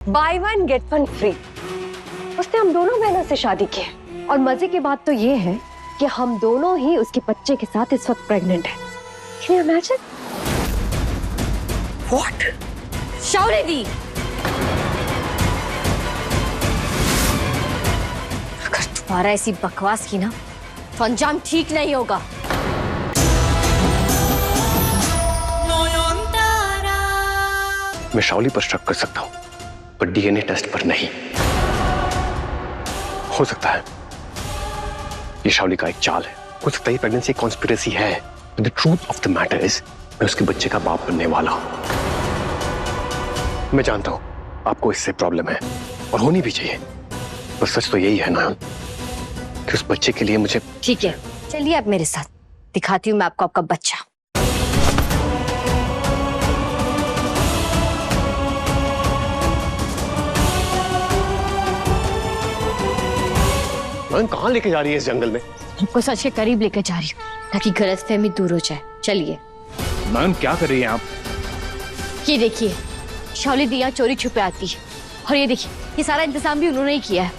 By one get one free. उसने हम दोनों बहनों से शादी की है और मजे की बात तो ये है कि हम दोनों ही उसके बच्चे के साथ इस वक्त प्रेग्नेंट हैं। Can you imagine? What? शौर्य दी, अगर तुम्हारा ऐसी बकवास की ना तो अंजाम ठीक नहीं होगा। मैं शाओली पर शक कर सकता हूं, पर डीएनए टेस्ट पर नहीं। हो सकता है ये शाओली का एक चाल है, हो सकता है ये प्रेगनेंसी कॉन्स्पिरेसी है। The truth of the matter is मैं उसके बच्चे का बाप बनने वाला हूं। मैं जानता हूं आपको इससे प्रॉब्लम है और होनी भी चाहिए, पर सच तो यही है ना कि उस बच्चे के लिए मुझे। ठीक है, चलिए अब मेरे साथ, दिखाती हूँ मैं आपको आपका बच्चा। कहाँ लेके जा रही है इस जंगल में? आपको सच के करीब लेकर जा रही हूँ ताकि गलतफहमी दूर हो जाए। चलिए। मैम क्या कर रही हैं आप? ये देखिए, शौली दी यहाँ चोरी छुपे आती है और ये देखिए ये सारा इंतजाम भी उन्होंने ही किया है।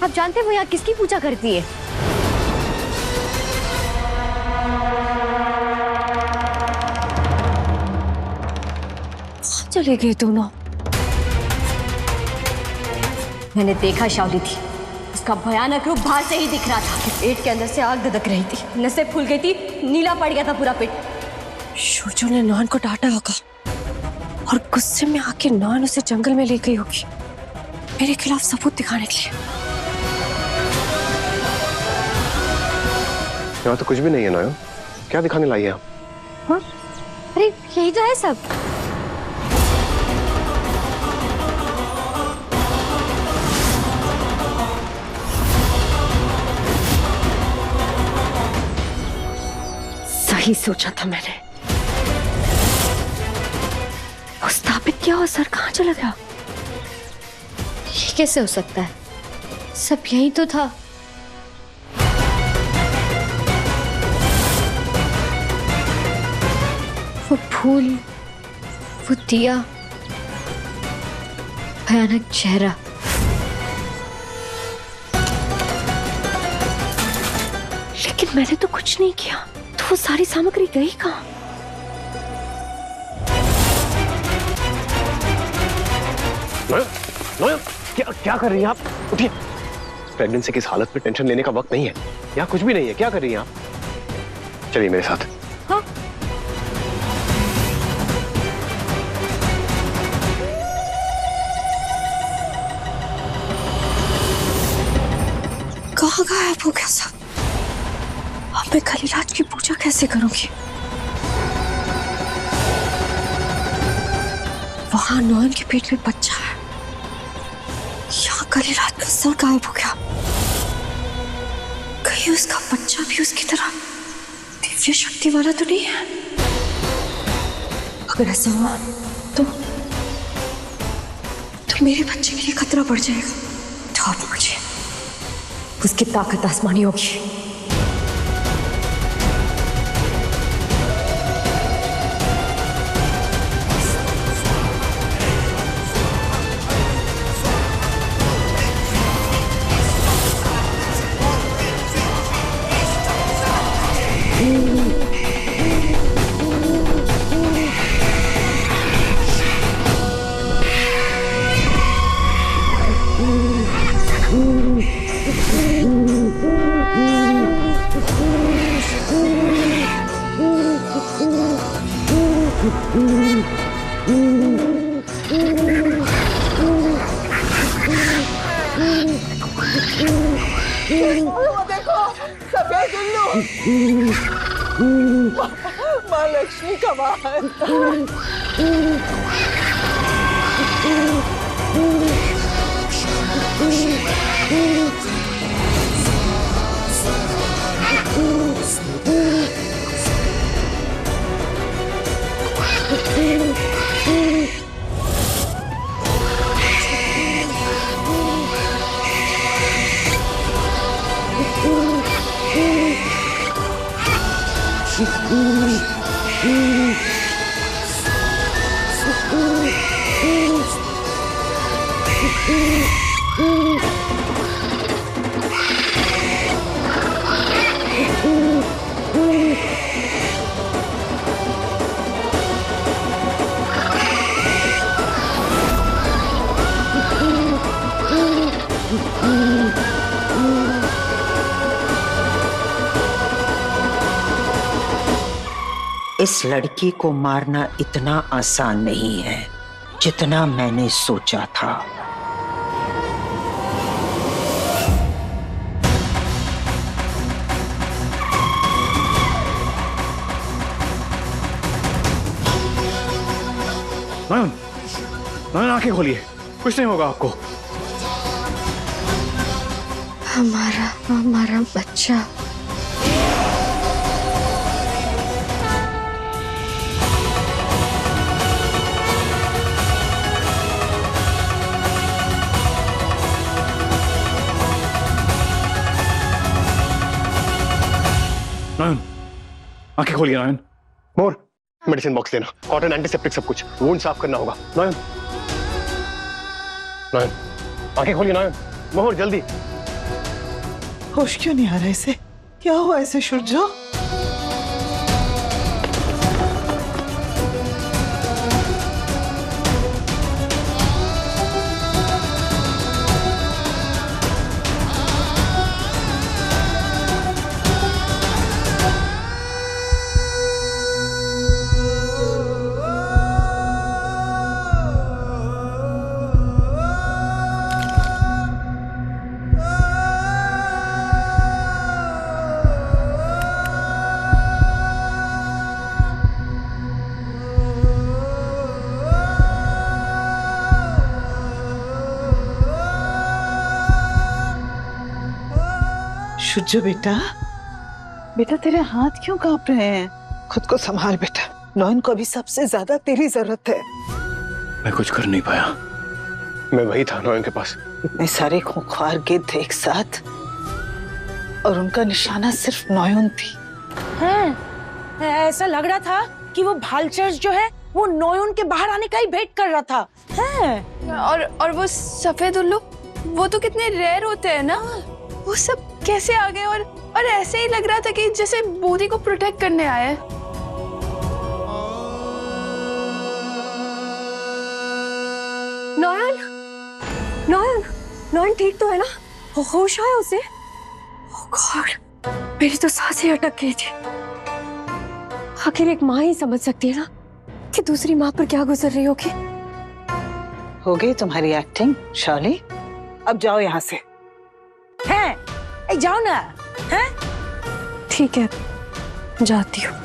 आप जानते हैं वो यहाँ किसकी पूजा करती है? चले गए दोनों। मैंने देखा शौली थी, उसका भयानक रूप बाहर से ही दिख रहा था। पेट के अंदर से आग धधक रही थी, नसें फूल गई थी, नीला पड़ गया था पूरा पेट। शोजो ने नॉन को डांटा होगा और गुस्से में आके नॉन उसे जंगल में ले गई होगी मेरे खिलाफ सबूत दिखाने के लिए। यहाँ तो कुछ भी नहीं है ना, क्या दिखाने लाई है आप? हाँ? अरे यही तो है सब। सही सोचा था मैंने। स्थापित किया और सर कहाँ चला गया? ये कैसे हो सकता है? सब यही तो था। वो फूल, वो दिया, भयानक चेहरा। लेकिन मैंने तो कुछ नहीं किया, तो वो सारी सामग्री गई कहाँ? क्या कर रही हैं आप? उठिए। प्रेगनेंसी की इस हालत में टेंशन लेने का वक्त नहीं है। यहाँ कुछ भी नहीं है, क्या कर रही हैं आप? चलिए मेरे साथ। हाँ? कहाँ गायब हो गया सब? अब मैं कलिराज की पूजा कैसे करूंगी? वहां नॉन के पेट में बच्चा है, यहाँ कलिराज का सर गायब हो गया। कहीं उसका बच्चा भी उसकी तरह दिव्य शक्ति वाला तो नहीं है? अगर ऐसा हुआ तो मेरे बच्चे के लिए खतरा बढ़ जाएगा। तो अब मुझे उसकी ताकत आसमानी होगी। देखो सफेद उल्लू। माँ लक्ष्मी का वाहन। इस लड़की को मारना इतना आसान नहीं है जितना मैंने सोचा था। नयन, नयन आंखें खोलिए, कुछ नहीं होगा आपको। हमारा बच्चा। नयन, आंखें खोलिए नयन। मोर, मेडिसिन बॉक्स लेना, कॉटन, एंटीसेप्टिक सब कुछ, वुंड साफ करना होगा। नयन, नयन, आंखें खोलिए नयन। मोहर जल्दी। होश क्यों नहीं आ रहा इसे? क्या हुआ इसे शुरजो? शुरजो बेटा, बेटा तेरे हाथ क्यों कांप रहे हैं? खुद को संभाल बेटा, नयन को अभी सबसे ज्यादा तेरी जरूरत है। मैं कुछ कर नहीं पाया। मैं वही था नयन के पास। इतने सारे खूंखार गिद्ध एक साथ और उनका निशाना सिर्फ नयन थी। ऐसा लग रहा था कि वो भालचर्स जो है वो नयन के बाहर आने का ही वेट कर रहा था। और वो सफेद उल्लू, वो तो कितने रेयर होते हैं ना, वो सब कैसे आ गए? और ऐसे ही लग रहा था कि जैसे बूदी को प्रोटेक्ट करने आए। नयन, नयन, नयन ठीक तो है ना? होश आया उसे? ओह गॉड, मेरी तो सांसें अटक गई थी। आखिर एक माँ ही समझ सकती है ना कि दूसरी माँ पर क्या गुजर रही होगी। हो गई तुम्हारी एक्टिंग शॉली, अब जाओ यहाँ से। हैं? जाओ ना। हैं? ठीक है, जाती हूँ।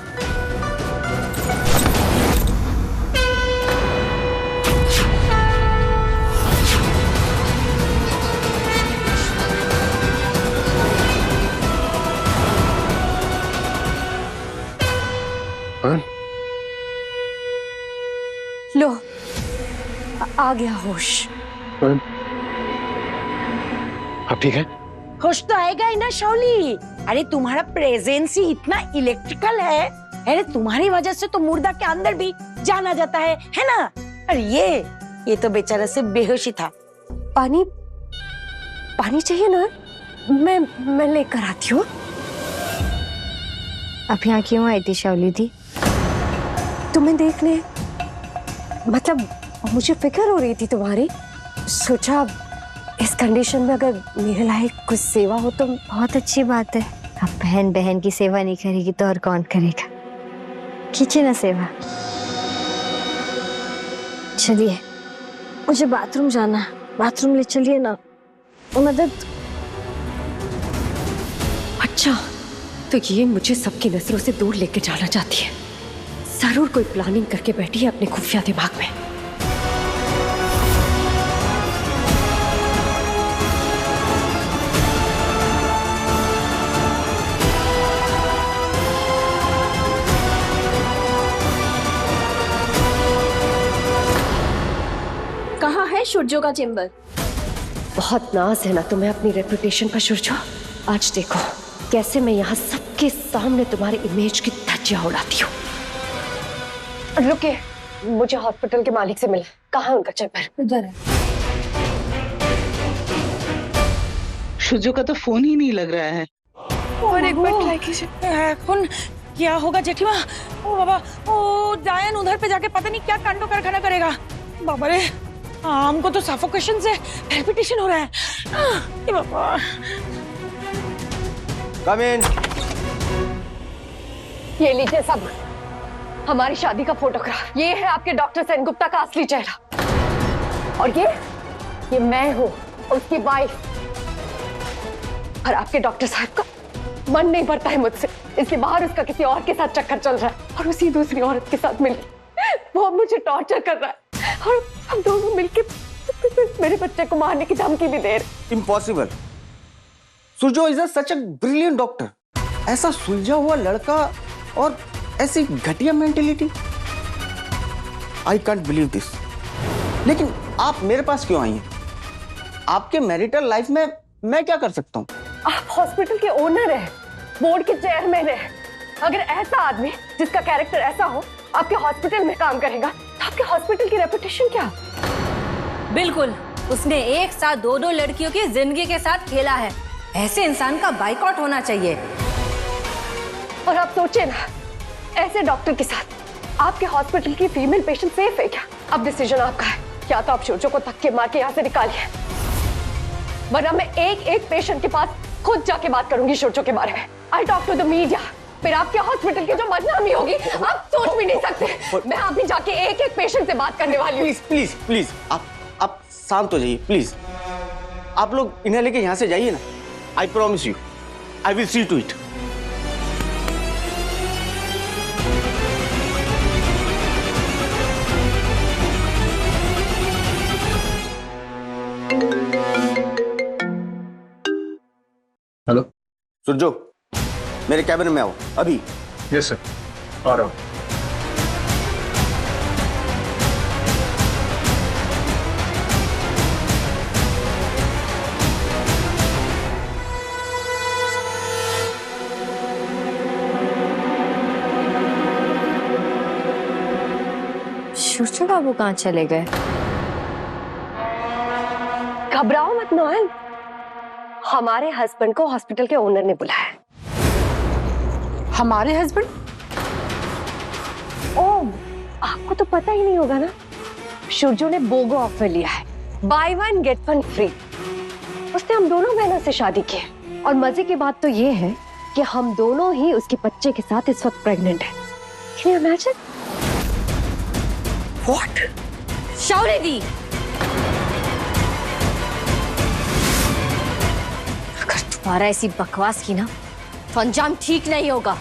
लो, आ गया होश। आप ठीक है? होश तो आएगा ही ना शौली। अरे तुम्हारा प्रेजेंस ही इतना इलेक्ट्रिकल है। अरे तुम्हारी वजह से तो मुर्दा के अंदर भी जाना जाता है ना? अरे ये तो बेचारा से बेहोशी था। पानी, पानी चाहिए ना? मैं लेकर आती हूँ। आप यहाँ क्यों आई थी शौली दी? तुम्हें देखने, मतलब मुझे फिक्र हो रही थी तुम्हारी। सोचा इस कंडीशन में अगर मेरे लायक कुछ सेवा हो तो। बहुत अच्छी बात है। अब बहन बहन की सेवा नहीं करेगी तो और कौन करेगा? कीजिए ना सेवा। चलिए, मुझे बाथरूम जाना है, बाथरूम ले चलिए ना। मदद। अच्छा, तो ये मुझे सबकी नजरों से दूर लेके जाना चाहती है। जरूर कोई प्लानिंग करके बैठी है अपने खुफिया दिमाग में। कहाँ है शुरजो का चेंबर? बहुत नाज है ना तुम्हें अपनी रेपुटेशन पर शुरजो। आज देखो कैसे मैं यहाँ सबके सामने तुम्हारे इमेज की धज्जियां उड़ाती हूँ। रुके, मुझे हॉस्पिटल के मालिक से मिला। कहाँ है उनका चेंबर? उधर है। सूजो का तो फोन ही नहीं लग रहा है। और एक बार ट्राई कीजिए। कौन क्या होगा जेठीमा? ओ बाबा, ओ डायन उधर पे जाके पता नहीं क्या कांडो कारखाना करेगा। बाबा रे, हमको तो सफोकेशन से पैल्पिटेशन हो रहा है। ये बाबा। कम इन। ये लीजिए सब, हमारी शादी का फोटोग्राफ। ये है आपके डॉक्टर सेनगुप्ता का असली चेहरा। और ये मैं हूँ, उसकी वाइफ। और आपके डॉक्टर साहब का मन नहीं भरता है मुझसे, इसलिए बाहर उसका किसी और के साथ चक्कर चल रहा है और उसी दूसरी औरत के साथ मिलकर वो मुझे टॉर्चर कर रहा है और हम दोनों मिलकर मेरे बच्चे को मारने की धमकी भी दे रहे। Impossible. Sujo is such a brilliant doctor. ऐसा सुलझा हुआ लड़का और ऐसी घटिया mentality. I can't believe this. लेकिन आप मेरे पास क्यों आई हैं? आपके मैरिटल लाइफ में मैं क्या कर सकता हूँ? आप हॉस्पिटल के ओनर हैं, बोर्ड के चेयरमैन हैं। अगर ऐसा आदमी जिसका कैरेक्टर ऐसा हो आपके हॉस्पिटल में काम करेगा तो आपके हॉस्पिटल की रेपुटेशन क्या? बिल्कुल, उसने एक साथ दो लड़कियों की जिंदगी के साथ खेला है। ऐसे इंसान का बाइकआउट होना चाहिए। और आप सोचे ना, ऐसे डॉक्टर के साथ आपके हॉस्पिटल की फीमेल पेशेंट सेफ है क्या? अब डिसीजन आपका है। या तो आप शोजो को धक्के मार के यहाँ से निकालिए, वरना मैं एक एक पेशेंट के पास खुद जाके बात करूंगी शोजो के बारे में। I talk to the media. फिर आपके हॉस्पिटल की जो बदनामी होगी आप सोच भी नहीं सकते। मैं अभी जाके एक एक पेशेंट से बात करने वाली हूँ। प्लीज प्लीज प्लीज, आप शांत हो जाइए प्लीज। आप लोग इन्हें लेके यहाँ से जाइए ना। I promise you, I will see to it. Hello Sujo, मेरे कैबिन में आओ अभी। यस सर, आ रहा हूँ। शूजो बाबू कहाँ चले गए? घबराओ मत नोएल, हमारे हस्बैंड को हॉस्पिटल के ओनर ने बुलाया। हमारे हस्बैंड? ओह, आपको तो पता ही नहीं होगा ना, शूजो ने बोगो ऑफर लिया है, by one get one free. उसने हम दोनों बहनों से शादी की है और मजे की बात तो ये है कि हम दोनों ही उसके बच्चे के साथ इस वक्त प्रेग्नेंट हैं। Can you imagine? What? शौर्य दी, अगर दोबारा ऐसी बकवास की ना तो अंजाम ठीक नहीं होगा।